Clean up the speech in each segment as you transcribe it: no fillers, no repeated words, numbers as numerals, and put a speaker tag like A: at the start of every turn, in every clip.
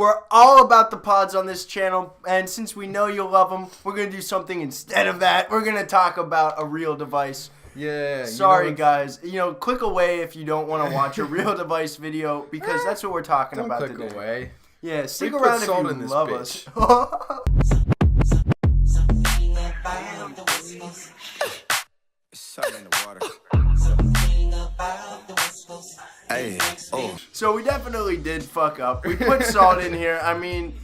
A: We're all about the pods on this channel, and since we know you'll love them, we're going to do something instead of that. We're going to talk about a real device.
B: Yeah.
A: Sorry, guys. Click away if you don't want to watch a real device video, because that's what we're talking about today.
B: Don't click away.
A: Yeah, stick around if you love us.
C: Something in the water. Hey, oh.
A: So we definitely did fuck up. We put salt in here. I mean,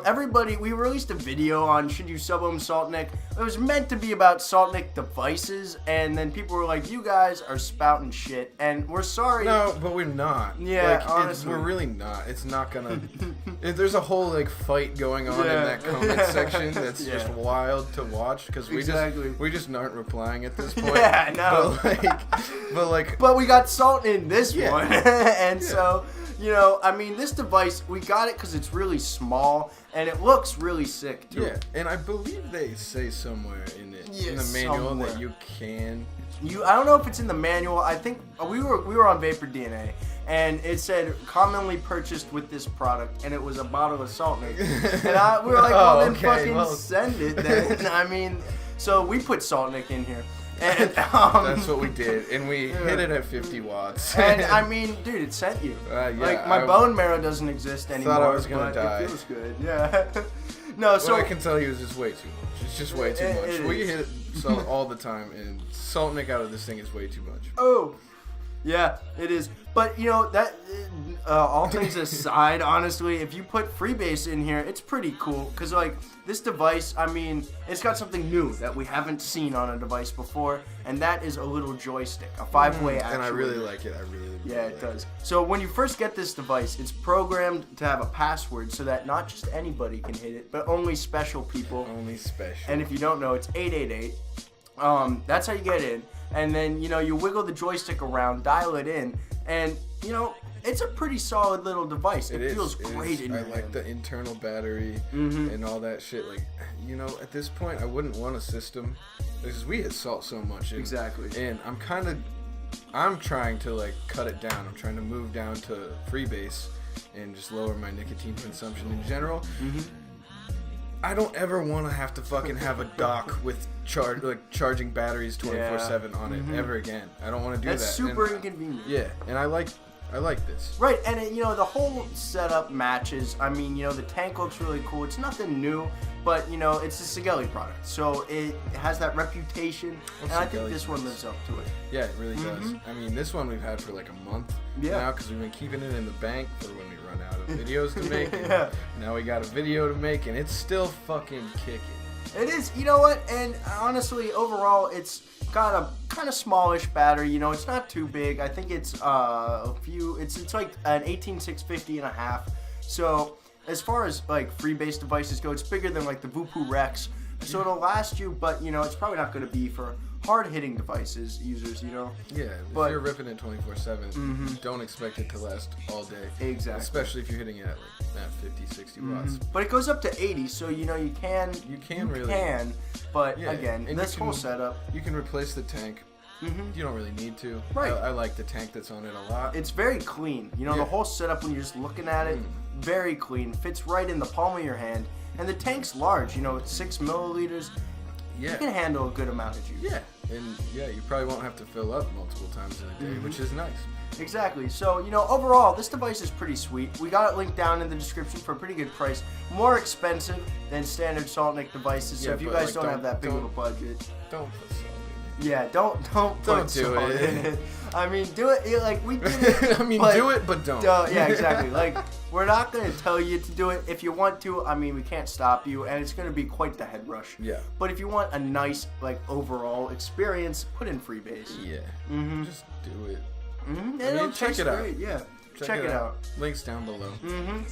A: everybody, we released a video on should you sub them Saltnik. It was meant to be about Saltnik devices, and then people were like, you guys are spouting shit, and we're sorry.
B: No, but we're not.
A: Yeah, honestly.
B: We're really not. It's not gonna... There's a whole, fight going on in that comment section that's just wild to watch, because we just aren't replying at this point.
A: Yeah, no.
B: But
A: we got salt in this one, and so... this device, we got it because it's really small, and it looks really sick, too.
B: Yeah, and I believe they say somewhere in the manual that you can...
A: I don't know if it's in the manual. I think we were on Vapor DNA, and it said commonly purchased with this product, and it was a bottle of Saltnik. And we were like, send it then. So we put Saltnik in here. And,
B: that's what we did, and we hit it at 50 watts.
A: And dude, it sent you. My bone marrow doesn't exist anymore.
B: Thought I was gonna die.
A: It feels good. Yeah. No, so
B: what I can tell you is it's way too much. It's just way too much. We hit salt all the time, and Saltnik out of this thing is way too much.
A: Oh. Yeah, it is. But, that all things aside, honestly, if you put Freebase in here, it's pretty cool. Because, this device, it's got something new that we haven't seen on a device before. And that is a little joystick, a 5-way actuator.
B: And I really like it.
A: Yeah, it does. So when you first get this device, it's programmed to have a password so that not just anybody can hit it, but only special people.
B: Only special.
A: And if you don't know, it's 888. That's how you get in. And then, you wiggle the joystick around, dial it in, and, it's a pretty solid little device. It feels great in your hand.
B: I like the internal battery and all that shit. At this point, I wouldn't want a system, because we hit salt so much.
A: Exactly.
B: And I'm trying to, cut it down. I'm trying to move down to Freebase and just lower my nicotine consumption in general. I don't ever want to have to fucking have a dock with charging batteries 24/7 on it ever again. I don't want to do that.
A: That's super inconvenient.
B: Yeah, and I like this.
A: Right, and the whole setup matches. The tank looks really cool. It's nothing new, but it's a Sigelei product, so it has that reputation, and I think this one lives up to it.
B: Yeah, it really does. This one we've had for a month now, because we've been keeping it in the bank for when we run out of videos to make. Now we got a video to make, and it's still fucking kicking.
A: It is. You know what? And honestly, overall, it's got a kind of smallish battery. It's not too big. I think it's it's like an 18650 and a half. So as far as Freebase devices go, it's bigger than the Vupu Rex. So it'll last you, but it's probably not going to be for hard-hitting devices users,
B: Yeah, but if you're ripping it 24/7, don't expect it to last all day.
A: Exactly.
B: Especially if you're hitting it at 50, 60 watts.
A: But it goes up to 80, so you can. But again, this whole setup,
B: you can replace the tank. You don't really need to.
A: Right.
B: I like the tank that's on it a lot.
A: It's very clean. The whole setup, when you're just looking at it, very clean. Fits right in the palm of your hand. And the tank's large, it's 6 milliliters.
B: Yeah.
A: You can handle a good amount of juice.
B: Yeah, and you probably won't have to fill up multiple times in a day, which is nice.
A: Exactly. So, overall, this device is pretty sweet. We got it linked down in the description for a pretty good price. More expensive than standard Saltnik devices, so if you guys don't have that big of a budget.
B: Don't put salt in it.
A: Yeah, don't put salt in it. Do it, we did it.
B: Do it, but don't.
A: Yeah, exactly. We're not going to tell you to do it. If you want to, we can't stop you, and it's going to be quite the head rush.
B: Yeah.
A: But if you want a nice, overall experience, put in Freebase.
B: Yeah. Just do it.
A: Check it out. Yeah. Check it out.
B: Links down below.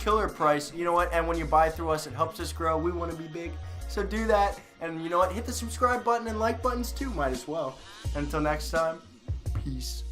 A: Killer price. You know what? And when you buy through us, it helps us grow. We want to be big. So do that. And you know what? Hit the subscribe button and like buttons too. Might as well. Until next time, peace.